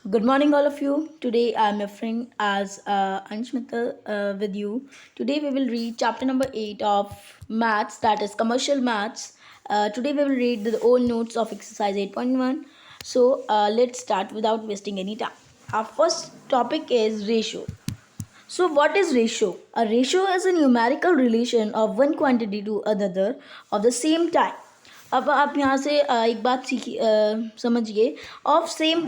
Good morning, all of you. Today I am referring as Ansh Mittal with you. Today we will read chapter number 8 of maths, that is commercial maths. Today we will read the old notes of exercise 8.1. So let's start without wasting any time. Our first topic is ratio. So what is ratio? A ratio is a numerical relation of one quantity to another of the same type. अब आप यहाँ से एक बात समझिए. Of same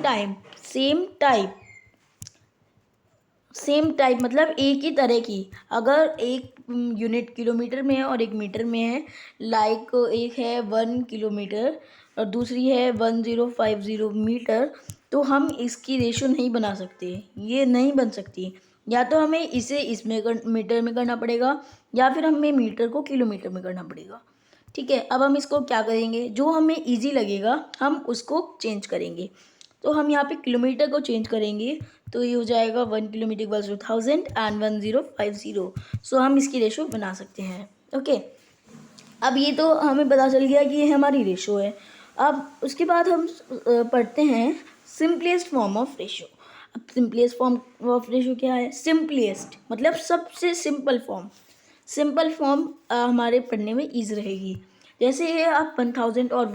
type मतलब एक ही तरह की. अगर एक यूनिट किलोमीटर में है और एक मीटर में है, लाइक एक है 1 किलोमीटर और दूसरी है 1050 मीटर, तो हम इसकी रेशो नहीं बना सकते. ये नहीं बन सकती. या तो हमें इसे इसमें मीटर में करना पड़ेगा या फिर हमें मीटर को किलोमीटर में करना पड़ेगा. ठीक है. अब हम इसको क्या करेंगे, जो हमें इजी लगेगा हम उसको चेंज करेंगे. तो हम यहाँ पे किलोमीटर को चेंज करेंगे तो ये हो जाएगा 1 किलोमीटर इक्वल्स टू 1000 एंड 1050. सो हम इसकी रेशो बना सकते हैं. ओके. अब ये तो हमें पता चल गया कि ये हमारी रेशो है. अब उसके बाद हम पढ़ते हैं सिंपलेस्ट फॉर्म ऑफ रेशो. अब सिंपलेस्ट फॉर्म ऑफ रेशो क्या है? सिंपलेस्ट मतलब सबसे सिंपल फॉर्म हमारे पढ़ने में ईजी रहेगी. जैसे ये आप 1000 और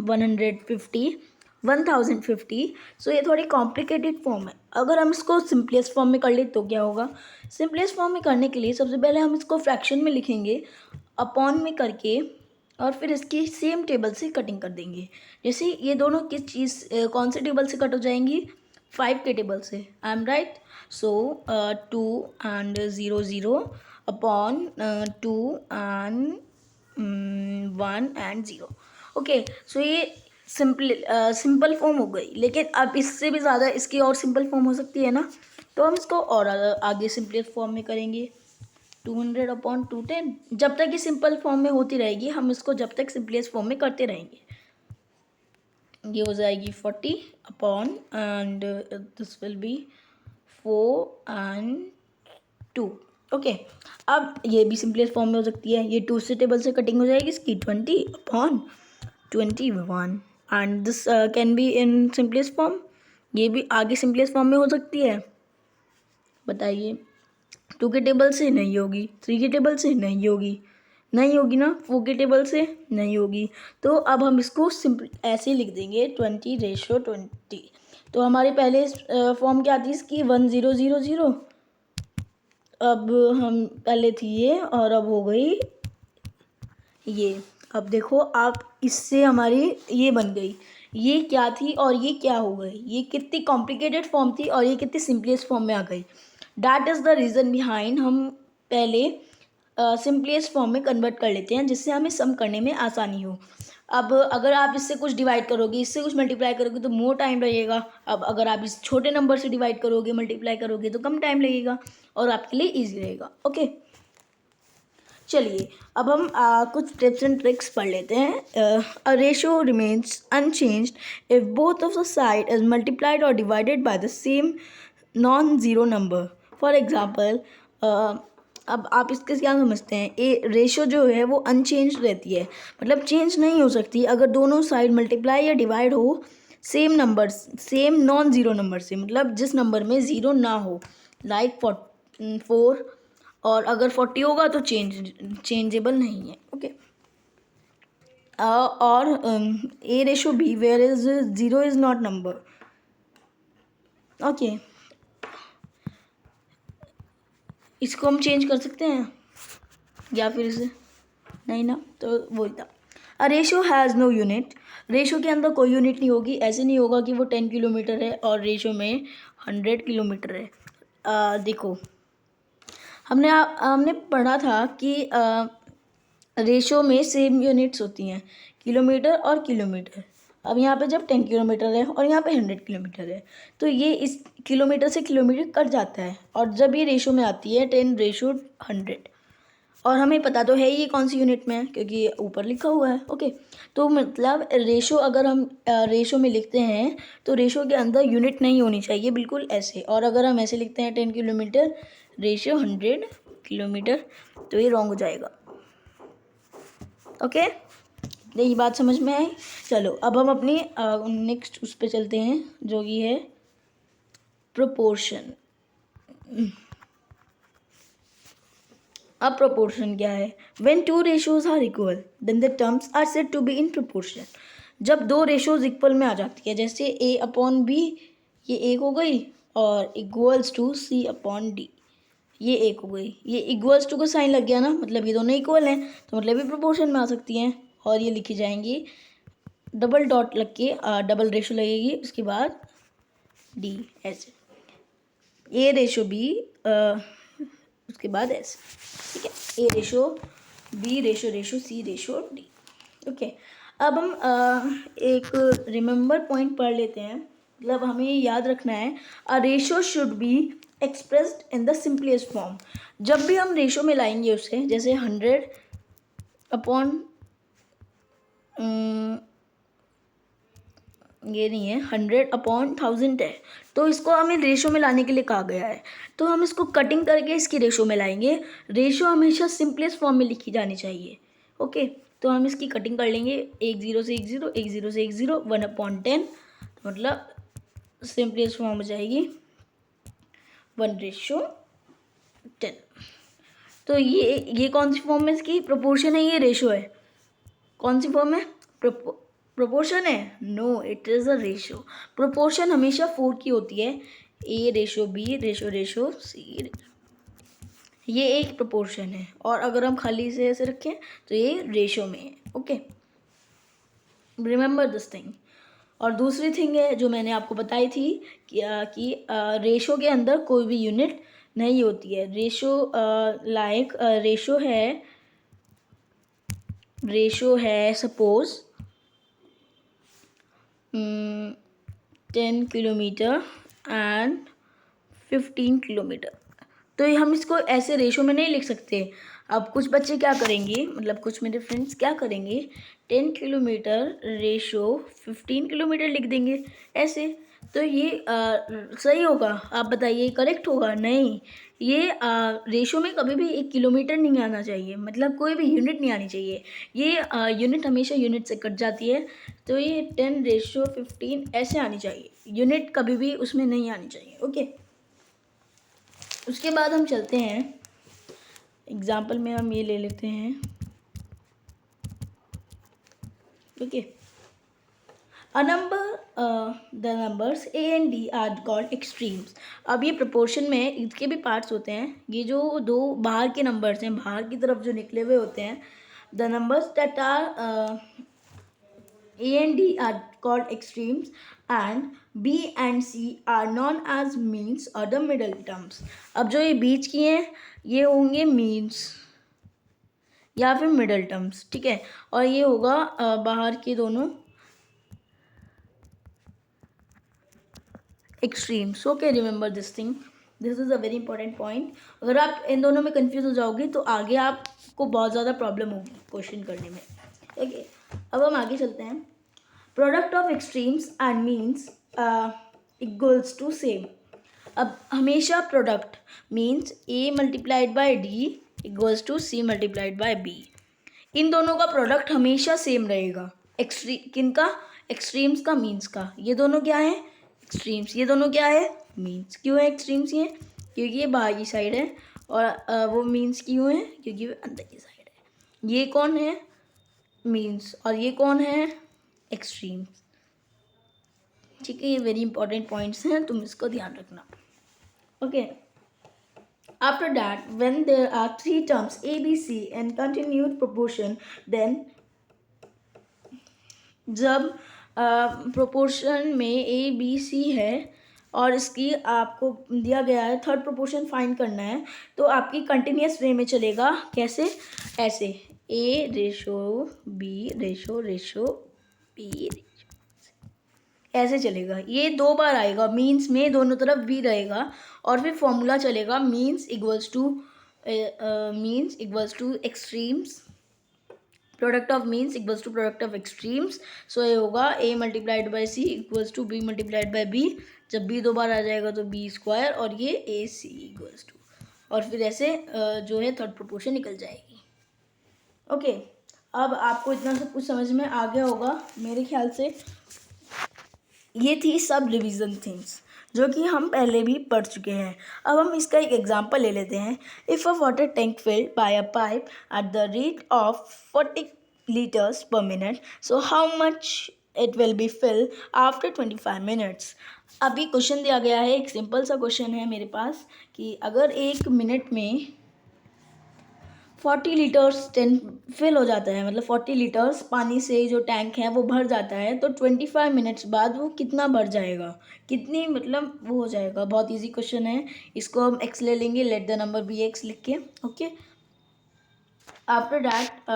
1050. सो ये थोड़ी कॉम्प्लिकेटेड फॉर्म है. अगर हम इसको सिंपलेस्ट फॉर्म में कर ले तो क्या होगा? सिंपलेस्ट फॉर्म में करने के लिए सबसे पहले हम इसको फ्रैक्शन में लिखेंगे, अपॉन में करके, और फिर इसकी सेम टेबल से कटिंग कर देंगे. जैसे ये दोनों किस चीज़ कौन से टेबल से कट हो जाएंगी? 5 के टेबल से. I am right. So 2 and 0 0 upon 2 and 1 and 0. Okay. So ये सिंपल फॉर्म हो गई. लेकिन अब इससे भी ज़्यादा इसकी और सिंपल फॉर्म हो सकती है ना, तो हम इसको और आगे सिंपलेस्ट फॉर्म में करेंगे. 200 अपॉन 210. जब तक ये सिंपल फॉर्म में होती रहेगी हम इसको जब तक सिंपलेस्ट फॉर्म में करते रहेंगे. ये हो जाएगी 40 upon and this will be 4 and 2. Okay. अब ये भी सिंपलेस्ट फॉर्म में हो सकती है. ये 2 से टेबल से कटिंग हो जाएगी इसकी 20 upon 21 and this can be in simplest form. ये भी आगे सिंपलेस्ट फॉर्म में हो सकती है. बताइए. 2 के टेबल से नहीं होगी, 3 के टेबल से नहीं होगी ना, 4 के टेबल से नहीं होगी. तो अब हम इसको सिंपल ऐसे लिख देंगे 20:20. तो हमारे पहले फॉर्म क्या थी इसकी? 1000. अब हम पहले थी ये और अब हो गई ये. अब देखो आप, इससे हमारी ये बन गई. ये क्या थी और ये क्या हो गई? ये कितनी कॉम्प्लिकेटेड फॉर्म थी और ये कितनी सिंपलेस्ट फॉर्म में आ गई. That is the reason behind हम पहले सिंपलेस्ट फॉर्म में कन्वर्ट कर लेते हैं, जिससे हमें सम करने में आसानी हो. अब अगर आप इससे कुछ डिवाइड करोगे, इससे कुछ मल्टीप्लाई करोगे तो मोर टाइम लगेगा. अब अगर आप इस छोटे नंबर से डिवाइड करोगे, मल्टीप्लाई करोगे तो कम टाइम लगेगा और आपके लिए ईजी रहेगा. ओके. चलिए अब हम कुछ टिप्स एंड ट्रिक्स पढ़ लेते हैं. A ratio remains unchanged if both of the side is multiplied और divided by the same non zero number. For example, अब आप इसके क्या समझते हैं? ए रेशियो जो है वो अनचेंज रहती है, मतलब चेंज नहीं हो सकती अगर दोनों साइड मल्टीप्लाई या डिवाइड हो same number, same non zero number से, मतलब जिस नंबर में ज़ीरो ना हो, लाइक 4. और अगर 40 होगा तो चेंजेबल नहीं है. ओके. और A ratio B where is 0 is not number. Okay. इसको हम चेंज कर सकते हैं या फिर इसे नहीं ना, तो वही था. A ratio has no unit. Ratio के अंदर कोई यूनिट नहीं होगी. ऐसे नहीं होगा कि वो 10 किलोमीटर है और रेशो में 100 किलोमीटर है. देखो, हमने पढ़ा था कि रेशो में सेम यूनिट्स होती हैं, किलोमीटर और किलोमीटर. अब यहाँ पे जब 10 किलोमीटर है और यहाँ पे 100 किलोमीटर है तो ये इस किलोमीटर से किलोमीटर कट जाता है. और जब ये रेशो में आती है 10:100, और हमें पता तो है ये कौन सी यूनिट में है क्योंकि ऊपर लिखा हुआ है. ओके. तो मतलब रेशो अगर हम रेशो में लिखते हैं तो रेशो के अंदर यूनिट नहीं होनी चाहिए, बिल्कुल ऐसे. और अगर हम ऐसे लिखते हैं 10 किलोमीटर रेशो 100 किलोमीटर तो ये रॉन्ग हो जाएगा. ओके. यही बात समझ में आई. चलो अब हम अपनी नेक्स्ट उस पर चलते हैं जो कि है प्रोपोर्शन। अब प्रोपोर्शन क्या है? When two ratios are equal then the terms are said to be in proportion. जब दो रेशियोज इक्वल में आ जाती है, जैसे ए अपॉन बी, ये एक हो गई, और equals to C upon D, ये एक हो गई। ये इक्वल्स टू का साइन लग गया ना, मतलब ये दोनों इक्वल हैं, तो मतलब ये प्रोपोर्शन में आ सकती हैं। और ये लिखी जाएंगी डबल डॉट लग के, डबल रेशियो लगेगी, उसके बाद डी, ऐसे ए रेशो बी, उसके बाद ऐसे, ठीक है, A ratio B ratio ratio C ratio D. Okay, अब हम एक रिमेंबर पॉइंट पढ़ लेते हैं, मतलब हमें ये याद रखना है, a ratio should be expressed in the simplest form. जब भी हम रेशो में लाएंगे उसे, जैसे 100 अपॉन ये नहीं है, 100 अपॉन 1000 है, तो इसको हमें रेशो में लाने के लिए कहा गया है, तो हम इसको कटिंग करके इसकी रेशो में लाएंगे। रेशो हमेशा सिंपलेस्ट फॉर्म में लिखी जानी चाहिए। ओके, तो हम इसकी कटिंग कर लेंगे, 1 0 से 1 0, 1 0 से 1 0, 1/10, मतलब सिंपलेस्ट फॉर्म हो जाएगी 1:10। तो ये कौन सी फॉर्म है इसकी? प्रोपोर्शन है, ये रेशो है। कौन सी फॉर्म है? प्रोपोर्शन है? No, it is a ratio. Proportion हमेशा 4 की होती है, A ratio B ratio ratio C, ये एक प्रोपोर्शन है। और अगर हम खाली से ऐसे रखें तो ये रेशो में है। Okay, remember this thing. और दूसरी थिंग है जो मैंने आपको बताई थी कि रेशो के अंदर कोई भी यूनिट नहीं होती है। रेशो लाइक रेशो है सपोज 10 किलोमीटर एंड 15 किलोमीटर, तो ये हम इसको ऐसे रेशो में नहीं लिख सकते। अब कुछ बच्चे क्या करेंगे, मतलब कुछ मेरे फ्रेंड्स क्या करेंगे, 10 किलोमीटर रेशो 15 किलोमीटर लिख देंगे ऐसे। तो ये सही होगा? आप बताइए, करेक्ट होगा? नहीं, ये रेशो में कभी भी 1 किलोमीटर नहीं आना चाहिए, मतलब कोई भी यूनिट नहीं आनी चाहिए। ये यूनिट हमेशा यूनिट से कट जाती है, तो ये 10:15 ऐसे आनी चाहिए, यूनिट कभी भी उसमें नहीं आनी चाहिए। ओके, उसके बाद हम चलते हैं एग्जाम्पल में, हम ये ले लेते हैं। Okay, a number the numbers A and D R called extremes. अब ये प्रोपोर्शन में इसके भी पार्ट्स होते हैं। ये जो दो बाहर के नंबर्स हैं, बाहर की तरफ जो निकले हुए होते हैं, the numbers that are A and D are called extremes and B and C are known as means or the middle terms. अब जो ये बीच की हैं ये होंगे means या फिर middle terms, ठीक है, और ये होगा बाहर के दोनों extremes. Okay, remember this thing. This is a very important point. अगर आप इन दोनों में कंफ्यूज हो जाओगे तो आगे आपको बहुत ज़्यादा प्रॉब्लम होगी क्वेश्चन करने में। ओके, अब हम आगे चलते हैं। Product of extremes and means equals to same. अब हमेशा product means A multiplied by D equals to C multiplied by B. इन दोनों का प्रोडक्ट हमेशा सेम रहेगा। किनका? एक्सट्रीम्स का, मीन्स का। ये दोनों क्या है? एक्सट्रीम्स। ये दोनों क्या है? मीन्स। क्यों है एक्सट्रीम्स? ये क्योंकि ये बाहर की साइड है, और वो मीन्स क्यों है? क्योंकि वो अंदर की साइड है। ये कौन है? मीन्स। और ये कौन है? एक्सट्रीम्स। ठीक है, ये वेरी इंपॉर्टेंट पॉइंट्स हैं, तुम इसको ध्यान रखना। Okay, after that when there are 3 terms A B C and continued proportion, then जब प्रोपोर्शन में ए बी सी है और इसकी आपको दिया गया है थर्ड प्रोपोर्शन फाइंड करना है, तो आपकी कंटिन्यूस वे में चलेगा। कैसे? ऐसे, A ratio B ratio ratio B, ऐसे चलेगा। ये 2 बार आएगा, मीन्स में दोनों तरफ भी रहेगा, और फिर फॉर्मूला चलेगा means equals to extremes, product of means equals to product of extremes. So ये होगा A multiplied by C equals to B multiplied by B. जब बी 2 बार आ जाएगा तो बी स्क्वायर, और ये ए सी इक्वल्स टू, और फिर ऐसे जो है थर्ड प्रोपोर्शन निकल जाएगी। ओके, अब आपको इतना सब कुछ समझ में आ गया होगा मेरे ख्याल से। ये थी सब रिवीजन थिंग्स जो कि हम पहले भी पढ़ चुके हैं। अब हम इसका एक एग्जांपल ले लेते हैं। If a water tank filled by a pipe at the rate of 40 liters per minute, so how much it will be filled after 25 minutes। अभी क्वेश्चन दिया गया है, एक सिंपल सा क्वेश्चन है मेरे पास कि अगर 1 मिनट में 40 लीटर्स फिल हो जाता है, मतलब 40 लीटर्स पानी से जो टैंक है वो भर जाता है, तो 25 मिनट्स बाद वो कितना भर जाएगा, कितनी मतलब वो हो जाएगा। बहुत इजी क्वेश्चन है, इसको हम एक्स ले लेंगे, let the number be X लिख के। Okay, after that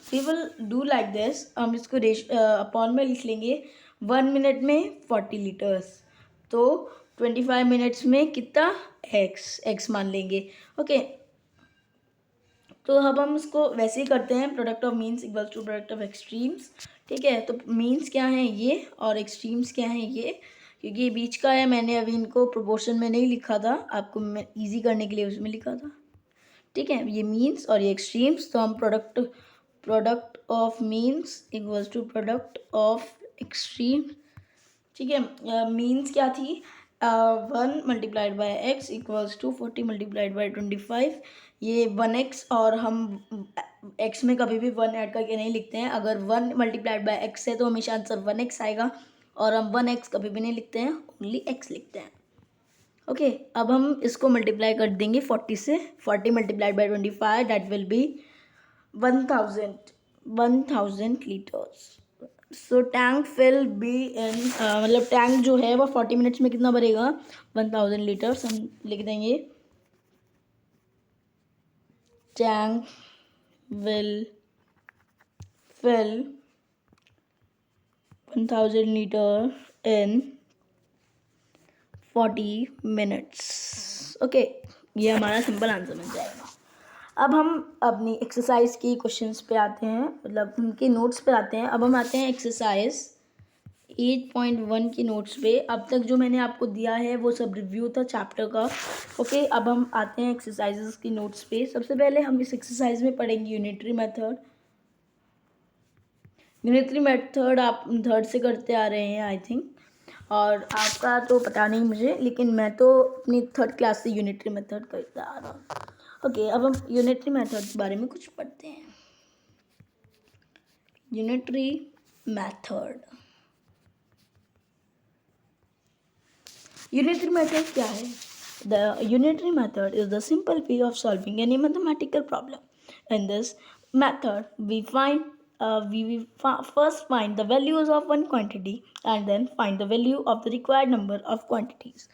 we will do like this. हम इसको अपॉन में लिख लेंगे 1 मिनट में 40 लीटर्स, तो 25 मिनट्स में कितना, एक्स मान लेंगे। ओके, तो अब हम इसको वैसे ही करते हैं, product of means equals to product of extremes. ठीक है, तो मीन्स क्या है ये और एक्सट्रीम्स क्या है ये, क्योंकि ये बीच का है, मैंने अभी इनको प्रोपोर्शन में नहीं लिखा था, आपको मैं ईजी करने के लिए उसमें लिखा था। ठीक है, ये मीन्स और ये एक्सट्रीम्स, तो हम product of means equals to product of extreme. ठीक है, मीन्स क्या थी, 1 multiplied by X equals to 40 multiplied by 25। ये 1x, और हम x में कभी भी 1 ऐड करके नहीं लिखते हैं। अगर 1 मल्टीप्लाइड बाई एक्स है तो हमेशा आंसर 1x आएगा, और हम 1x कभी भी नहीं लिखते हैं, ओनली x लिखते हैं। ओके, अब हम इसको मल्टीप्लाई कर देंगे 40 से। 40 multiplied by 25 that will be 1000 litres. So tank fill be in, मतलब टैंक जो है वो 40 मिनट्स में कितना भरेगा, 1000 लीटर्स। हम लिख देंगे tank will fill 1000 litre in 40 minutes. Okay, ये हमारा सिंपल आंसर बन जाएगा। अब हम अपनी एक्सरसाइज की क्वेश्चंस पे आते हैं, मतलब उनके नोट्स पे आते हैं। अब हम आते हैं एक्सरसाइज 8.1 की नोट्स पे। अब तक जो मैंने आपको दिया है वो सब रिव्यू था चैप्टर का। ओके, अब हम आते हैं एक्सरसाइजेस की नोट्स पे। सबसे पहले हम इस एक्सरसाइज में पढ़ेंगे यूनिटरी मेथड। यूनिटरी मेथड आप थर्ड से करते आ रहे हैं आई थिंक, और आपका तो पता नहीं मुझे, लेकिन मैं तो अपनी थर्ड क्लास से यूनिटरी मेथड करता आ रहा हूँ। ओके, अब हम यूनिटरी मेथड के बारे में कुछ पढ़ते हैं। यूनिटरी मेथड, यूनिटरी मेथड क्या है? The unitary method is the simple way of solving any mathematical problem. In this method we first find the values of one quantity and then find the value of the required number of quantities।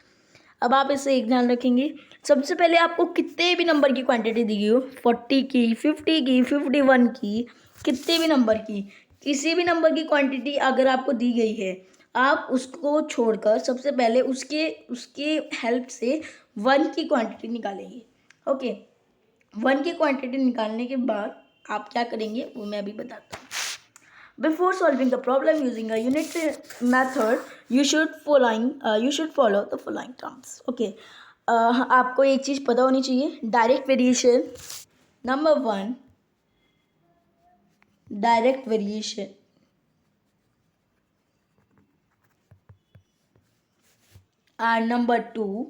अब आप इससे एक ध्यान रखेंगे, सबसे पहले आपको कितने भी नंबर की क्वांटिटी दी गई हो, 40 की, 50 की, 51 की, कितने भी नंबर की, किसी भी नंबर की क्वांटिटी अगर आपको दी गई है, आप उसको छोड़कर सबसे पहले उसके हेल्प से 1 की क्वांटिटी निकालेंगे। ओके, 1 की क्वांटिटी निकालने के बाद आप क्या करेंगे वो मैं अभी बताता हूँ। Before solving the problem using a unitary method, you should follow the following terms. Okay, आपको एक चीज़ पता होनी चाहिए, direct variation. Number 1, direct variation. And number 2,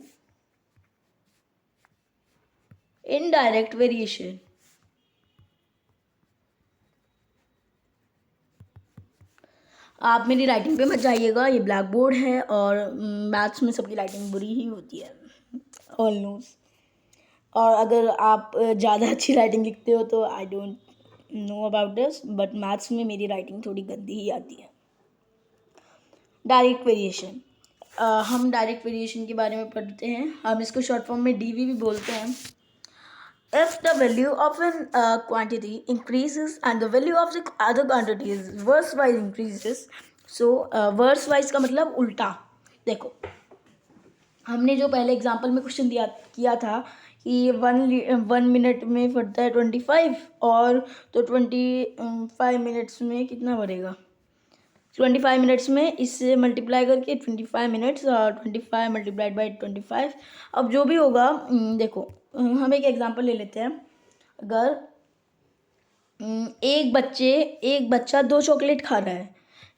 indirect variation. आप मेरी राइटिंग पे मत जाइएगा, ये ब्लैक बोर्ड है और मैथ्स में सबकी राइटिंग बुरी ही होती है ऑलमोस्ट। और अगर आप ज़्यादा अच्छी राइटिंग लिखते हो तो I don't know about this, but maths में मेरी राइटिंग थोड़ी गंदी ही आती है। डायरेक्ट वेरिएशन, हम डायरेक्ट वेरिएशन के बारे में पढ़ते हैं। हम इसको शॉर्ट फॉर्म में डीवी भी बोलते हैं। If the value of an quantity increases and the value of the other quantities verse wise increases, so verse wise का मतलब उल्टा। देखो, हमने जो पहले एग्जांपल में क्वेश्चन किया था कि 1 मिनट में फटता है 25, और तो 25 मिनट्स में कितना बढ़ेगा, 25 मिनट्स में इससे मल्टीप्लाई करके 25 मिनट्स और 25 मल्टीप्लाइड बाई 25। अब जो भी होगा, देखो हम एक एग्जांपल ले लेते हैं। अगर एक बच्चा 2 चॉकलेट खा रहा है,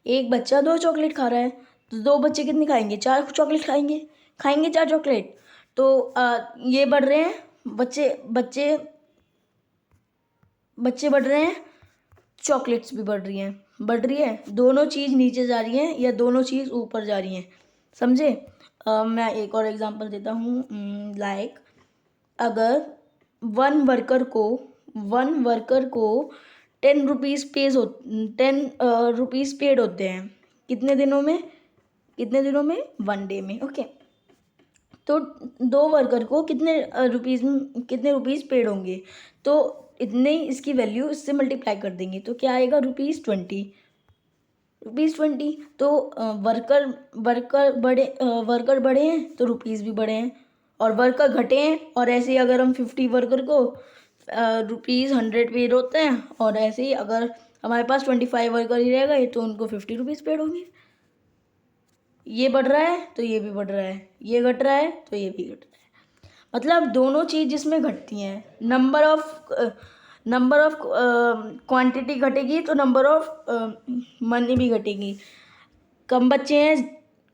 एक बच्चा 2 चॉकलेट खा रहा है, तो 2 बच्चे कितनी खाएंगे, 4 चॉकलेट खाएंगे 4 चॉकलेट। तो ये बढ़ रहे हैं बच्चे बच्चे बच्चे बढ़ रहे हैं, चॉकलेट्स भी बढ़ रही है, दोनों चीज़ नीचे जा रही हैं या दोनों चीज़ ऊपर जा रही हैं, समझे। मैं एक और एग्जांपल देता हूँ। लाइक अगर वन वर्कर को 10 रुपीज़ 10 रुपीज़ पेड होते हैं कितने दिनों में 1 डे में, ओके। तो 2 वर्कर को कितने रुपीज़ पेड होंगे, तो इतने ही इसकी वैल्यू इससे मल्टीप्लाई कर देंगे तो क्या आएगा, ₹20। तो वर्कर बढ़े हैं तो रुपीज़ भी बढ़े हैं, और वर्कर घटे हैं, और ऐसे ही अगर हम 50 वर्कर को ₹100 पेड होते हैं, और ऐसे ही अगर हमारे पास 25 वर्कर ही रह गए तो उनको 50 रुपीज़ पेड होंगे। ये बढ़ रहा है तो ये भी बढ़ रहा है, ये घट रहा है तो ये भी घट रहा है। मतलब दोनों चीज़ जिसमें घटती हैं, नंबर ऑफ क्वांटिटी घटेगी तो नंबर ऑफ मनी भी घटेगी। कम बच्चे हैं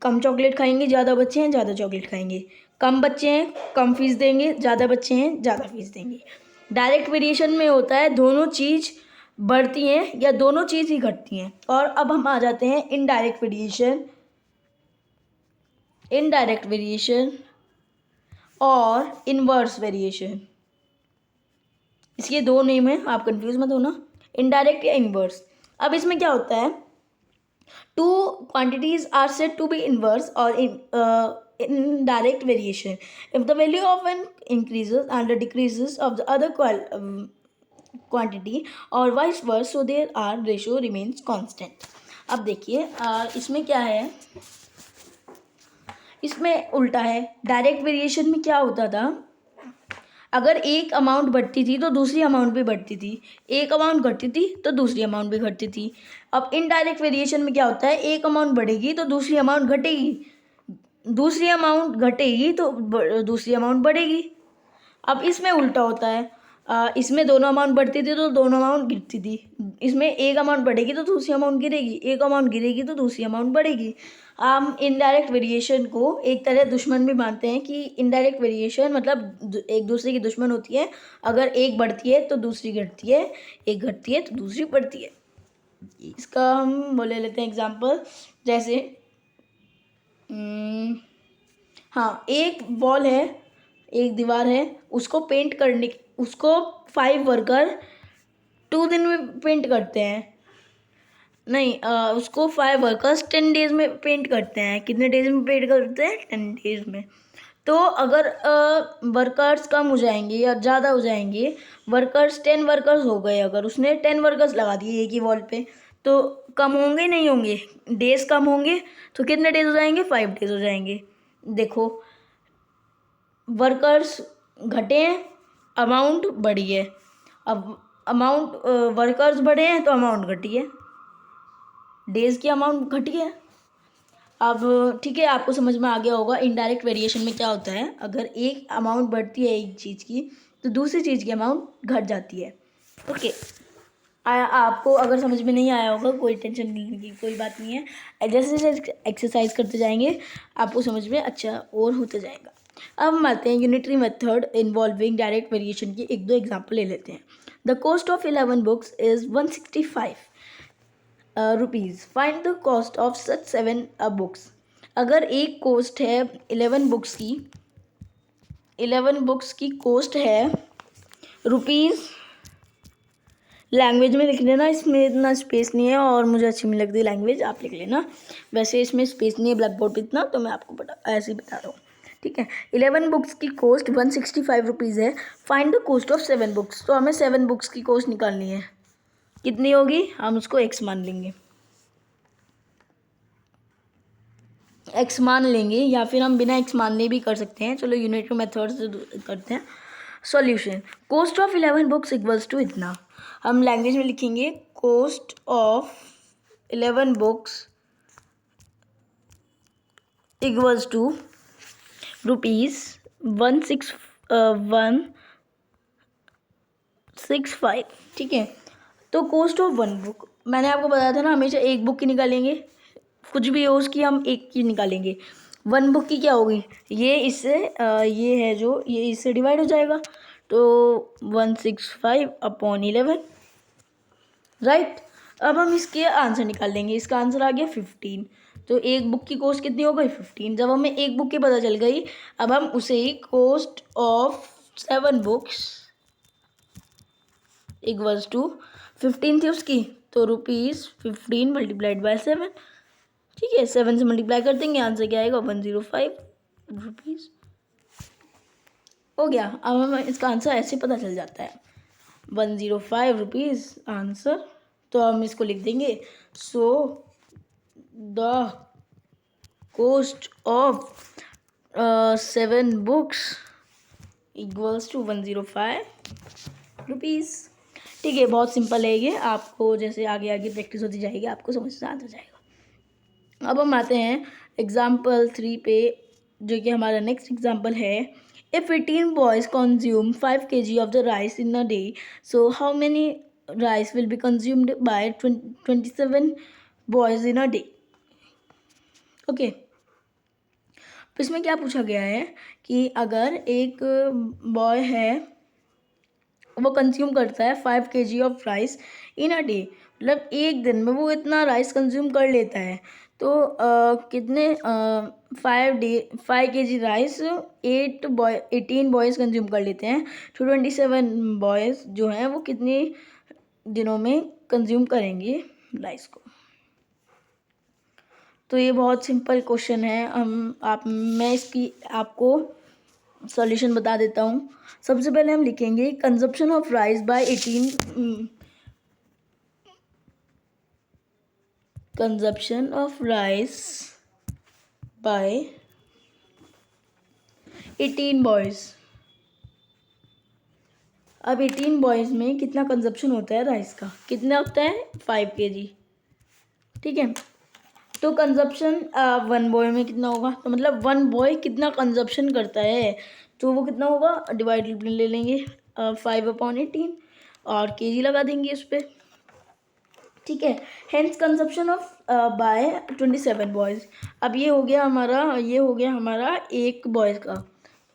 कम चॉकलेट खाएंगे, ज़्यादा बच्चे हैं ज़्यादा चॉकलेट खाएंगे। कम बच्चे हैं कम फीस देंगे, ज़्यादा बच्चे हैं ज़्यादा फीस देंगे। डायरेक्ट वेरिएशन में होता है दोनों चीज़ बढ़ती हैं या दोनों चीज़ ही घटती हैं। और अब हम आ जाते हैं इनडायरेक्ट वेरिएशन और इनवर्स वेरिएशन। इसके 2 नेम हैं, आप कंफ्यूज मत होना, इनडायरेक्ट या इनवर्स। अब इसमें क्या होता है, 2 quantities are said to be inverse or indirect variation if the value of one increases and the decreases of the other quantity or vice versa, so their R ratio remains constant। अब देखिए इसमें क्या है, इसमें उल्टा है। Direct variation में क्या होता था, अगर एक अमाउंट बढ़ती थी तो दूसरी अमाउंट भी बढ़ती थी, एक अमाउंट घटती थी तो दूसरी अमाउंट भी घटती थी। अब इनडायरेक्ट वेरिएशन में क्या होता है, एक अमाउंट बढ़ेगी तो दूसरी अमाउंट घटेगी, दूसरी अमाउंट घटेगी तो दूसरी अमाउंट बढ़ेगी। अब इसमें उल्टा होता है, इसमें दोनों अमाउंट बढ़ती थी तो दोनों अमाउंट गिरती थी, इसमें एक अमाउंट बढ़ेगी तो दूसरी अमाउंट गिरेगी, एक अमाउंट गिरेगी तो दूसरी अमाउंट बढ़ेगी। हम इनडायरेक्ट वेरिएशन को एक तरह दुश्मन भी मानते हैं कि इनडायरेक्ट वेरिएशन मतलब एक दूसरे की दुश्मन होती है। अगर एक बढ़ती है तो दूसरी घटती है, एक घटती है तो दूसरी बढ़ती है। इसका हम वो ले लेते हैं एग्जाम्पल, जैसे हाँ, एक वॉल है, एक दीवार है, उसको 5 वर्कर 2 दिन में पेंट करते हैं, नहीं उसको 5 वर्कर्स 10 डेज में पेंट करते हैं। कितने डेज में पेंट करते हैं, 10 डेज में। तो अगर वर्कर्स कम हो जाएंगे या ज़्यादा हो जाएंगे, 10 वर्कर्स हो गए, अगर उसने 10 वर्कर्स लगा दिए एक ही वॉल पे, तो कम होंगे नहीं होंगे, डेज कम होंगे, तो कितने डेज हो जाएंगे, 5 डेज हो जाएंगे। देखो वर्कर्स घटे हैं, अमाउंट बढ़ी है। अब वर्कर्स बढ़े हैं तो अमाउंट घटी है, डेज की अमाउंट घटी है। अब ठीक है, आपको समझ में आ गया होगा इनडायरेक्ट वेरिएशन में क्या होता है। अगर एक अमाउंट बढ़ती है एक चीज़ की तो दूसरी चीज़ की अमाउंट घट जाती है। ओके, आपको अगर समझ में नहीं आया होगा कोई टेंशन लेने की कोई बात नहीं है, जैसे जैसे एक्सरसाइज करते जाएंगे आपको समझ में अच्छा और होते जाएगा। अब हम आते हैं unitary method involving direct variation की 1-2 एग्जाम्पल ले लेते हैं। The cost of 11 books is 165 rupees, find the cost of such 7 books. अगर एक कॉस्ट है 11 बुक्स की कॉस्ट है रुपीज़, लैंग्वेज में लिख लेना, इसमें इतना स्पेस नहीं है और मुझे अच्छी नहीं लगती लैंग्वेज, आप लिख लेना। वैसे इसमें स्पेस नहीं है ब्लैक बोर्ड पर इतना, तो मैं आपको ऐसे ही बता रहा हूँ, ठीक है। 11 बुक्स की कॉस्ट 165 रुपीज़ है, find the cost of 7 books. तो हमें 7 बुक्स की कॉस्ट निकालनी है, कितनी होगी, हम उसको x मान लेंगे, x मान लेंगे, या फिर हम बिना x मानने भी कर सकते हैं। चलो यूनिटरी मेथड से करते हैं। Solution, cost of 11 books equals to इतना, हम लैंग्वेज में लिखेंगे cost of 11 books equals to ₹165, ठीक है। तो कॉस्ट ऑफ 1 बुक, मैंने आपको बताया था ना हमेशा एक बुक की निकालेंगे, कुछ भी हो उसकी हम एक की निकालेंगे। 1 बुक की क्या होगी, ये इससे ये है जो ये इससे डिवाइड हो जाएगा, तो 165/11, राइट। अब हम इसके आंसर निकाल लेंगे। इसका आंसर आ गया 15। तो एक बुक की कॉस्ट कितनी हो गई, 15। जब हमें एक बुक की पता चल गई, अब हम उसे ही cost of 7 books equals to 15 थी उसकी, तो ₹15 मल्टीप्लाइड बाय 7। ठीक है, 7 से मल्टीप्लाई कर देंगे, आंसर क्या आएगा, 105 रुपीज़। हो गया। अब हमें इसका आंसर ऐसे पता चल जाता है, 105 रुपीज़ आंसर। तो हम इसको लिख देंगे, so the cost of 7 books equals to 105 rupees. ठीक है, बहुत सिंपल है ये। आपको जैसे आगे आगे प्रैक्टिस होती जाएगी आपको समझ में आता जाएगा। अब हम आते हैं एग्जाम्पल 3 पे, जो कि हमारा नेक्स्ट एग्जाम्पल है। If 18 boys consume 5 kg of the rice in a day, so how many rice will be consumed by 27 boys in a day. Okay, तो इसमें क्या पूछा गया है कि अगर एक बॉय है वो कंज्यूम करता है 5 kg of rice in a day, मतलब एक दिन में वो इतना राइस कंज्यूम कर लेता है, तो कितने 5 kg राइस 18 बॉयज़ कंज्यूम कर लेते हैं, तो 27 बॉयज़ जो हैं वो कितने दिनों में कंज्यूम करेंगे राइस को। तो ये बहुत सिंपल क्वेश्चन है। मैं इसकी आपको सॉल्यूशन बता देता हूँ। सबसे पहले हम लिखेंगे consumption of rice by 18 consumption of rice by 18 boys. अब 18 बॉयज़ में कितना कंजप्शन होता है राइस का, कितना होता है 5 kg। ठीक है, तो कंजप्शन 1 बॉय में कितना होगा, तो मतलब 1 बॉय कितना कंजप्शन करता है, तो वो कितना होगा, डिवाइड ले लेंगे 5/18 और kg लगा देंगे उस पर। ठीक है, hence consumption of by 27 boys. अब ये हो गया हमारा एक बॉयज़ का,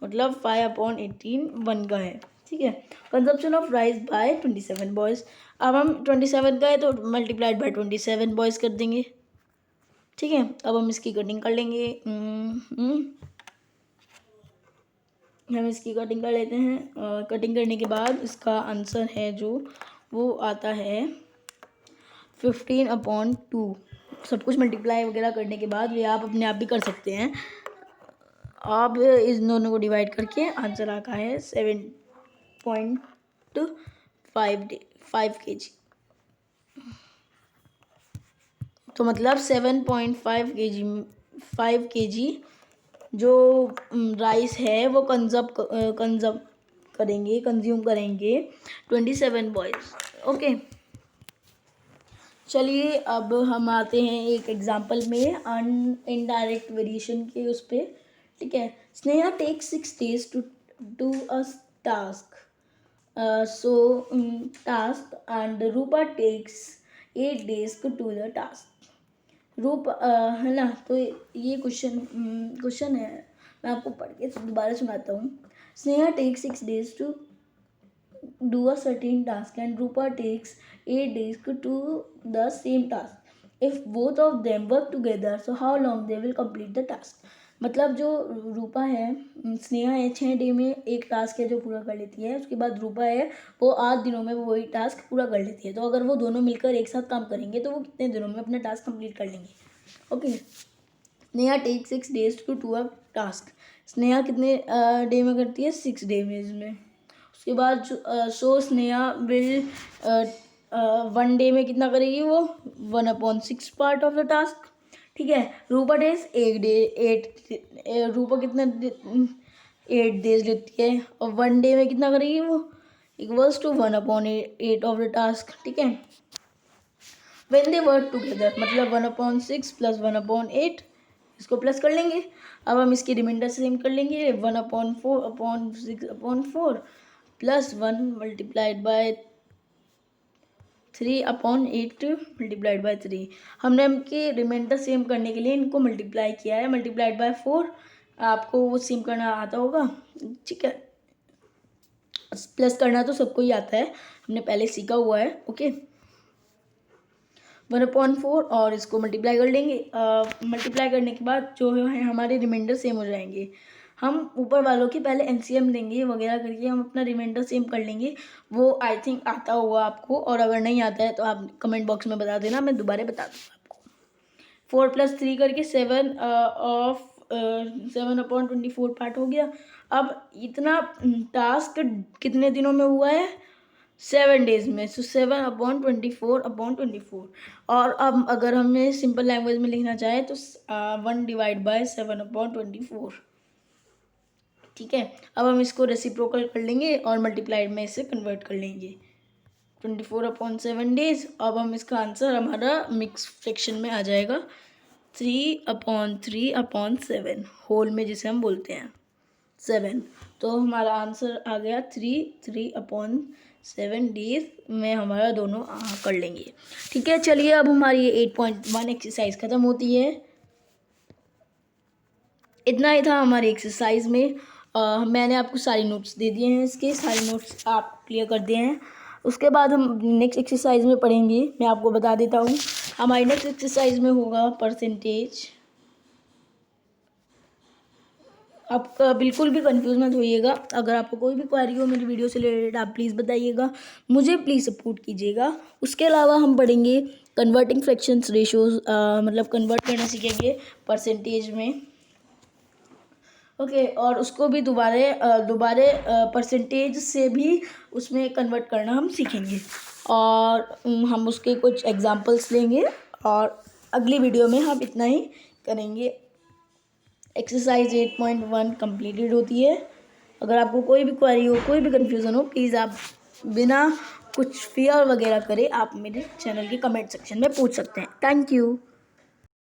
मतलब 5/18 1 का है। ठीक है, consumption of rice by 27 boys. अब हम 27 का है तो मल्टीप्लाइड बाय 27 बॉयज़ कर देंगे। ठीक है, अब हम इसकी कटिंग कर लेंगे। हम इसकी कटिंग कर लेते हैं। कटिंग करने के बाद इसका आंसर है जो वो आता है 15/2। सब कुछ मल्टीप्लाई वगैरह करने के बाद ये आप अपने आप भी कर सकते हैं। आप इस दोनों को डिवाइड करके आंसर आता है 7.5 kg। तो मतलब 7.5 kg जो राइस है वो कंज्यूम करेंगे 27 बॉयज़। ओके, चलिए अब हम आते हैं एक एग्जांपल में इनडायरेक्ट वेरिएशन के उस पर। ठीक है, Sneha takes 6 days to do a task, task and Rupa takes 8 days to do the task. Roop है ना, तो ये क्वेश्चन है, मैं आपको पढ़ के दोबारा सुनाता हूँ। Sneha takes 6 days to do a certain task and Rupa takes 8 days to do the same task. If both of them work together, so how long they will complete the task? मतलब जो रूपा है, स्नेहा है 6 डे में एक task है जो पूरा कर लेती है, उसके बाद रूपा है वो 8 दिनों में वो वही टास्क पूरा कर लेती है। तो अगर वो दोनों मिलकर एक साथ काम करेंगे तो वो कितने दिनों में अपना टास्क कंप्लीट कर लेंगे। Okay, Sneha take 6 days to do a task. Sneha कितने डे में करती है, 6 days में। उसके बाद सो स्नेहा विल 1 डे में कितना करेगी, वो 1/6 पार्ट ऑफ द टास्क। ठीक है, रूपा डेज 8 कितना 8 days लेती है और 1 डे में कितना करेगी वो, equals to 1/8 of the task. ठीक है, व्हेन दे वर्क टुगेदर मतलब 1/6 प्लस 1/8, इसको प्लस कर लेंगे। अब हम इसकी रिमाइंडर सेम कर लेंगे, 1/4/6/4 plus 1 multiplied by 3/8 multiplied by 3। हमने इनके रिमाइंडर सेम करने के लिए इनको मल्टीप्लाई किया है, मल्टीप्लाइड बाय 4। आपको वो सेम करना आता होगा, ठीक है। प्लस करना तो सबको ही आता है, हमने पहले सीखा हुआ है, ओके। 1/4 और इसको मल्टीप्लाई कर लेंगे। मल्टीप्लाई करने के बाद जो है हमारे रिमाइंडर सेम हो जाएंगे। हम ऊपर वालों की पहले एलसीएम लेंगे वगैरह करके हम अपना रिमाइंडर सेम कर लेंगे। वो आई थिंक आता होगा आपको, और अगर नहीं आता है तो आप कमेंट बॉक्स में बता देना, मैं दोबारा बता दूँगा आपको। 4 + 3 करके 7/24 पार्ट हो गया। अब इतना टास्क कितने दिनों में हुआ है? 7 डेज में। सो 7/24/24। और अब अगर हमें सिंपल लैंग्वेज में लिखना चाहे तो 1/7/24, ठीक है। अब हम इसको रेसिप्रोकल कर लेंगे और मल्टीप्लाइड में इसे कन्वर्ट कर लेंगे। 24/7 डेज। अब हम इसका आंसर हमारा मिक्स फ्रैक्शन में आ जाएगा 3/3/7 होल में, जिसे हम बोलते हैं 7। तो हमारा आंसर आ गया 3/7 डेज में हमारा दोनों कर लेंगे, ठीक है। चलिए अब हमारी 8.1 एक्सरसाइज ख़त्म होती है। इतना ही था हमारी एक्सरसाइज में। मैंने आपको सारे नोट्स दे दिए हैं, इसके सारे नोट्स आप क्लियर कर दिए हैं। उसके बाद हम नेक्स्ट एक्सरसाइज में पढ़ेंगे। मैं आपको बता देता हूँ हमारी नेक्स्ट एक्सरसाइज में होगा परसेंटेज। आप बिल्कुल भी कंफ्यूज मत होइएगा। अगर आपको कोई भी क्वेरी हो मेरी वीडियो से रिलेटेड आप प्लीज़ बताइएगा, मुझे प्लीज़ सपोर्ट कीजिएगा। उसके अलावा हम पढ़ेंगे कन्वर्टिंग फ्रैक्शंस रेशोज़, मतलब कन्वर्ट करना सीखेंगे परसेंटेज में, ओके। और उसको भी दोबारे परसेंटेज से भी उसमें कन्वर्ट करना हम सीखेंगे, और हम उसके कुछ एग्जांपल्स लेंगे। और अगली वीडियो में हम इतना ही करेंगे। एक्सरसाइज 8.1 कंप्लीटेड होती है। अगर आपको कोई भी क्वेरी हो, कोई भी कन्फ्यूज़न हो, प्लीज़ आप बिना कुछ फियर वगैरह करे आप मेरे चैनल के कमेंट सेक्शन में पूछ सकते हैं। Thank you.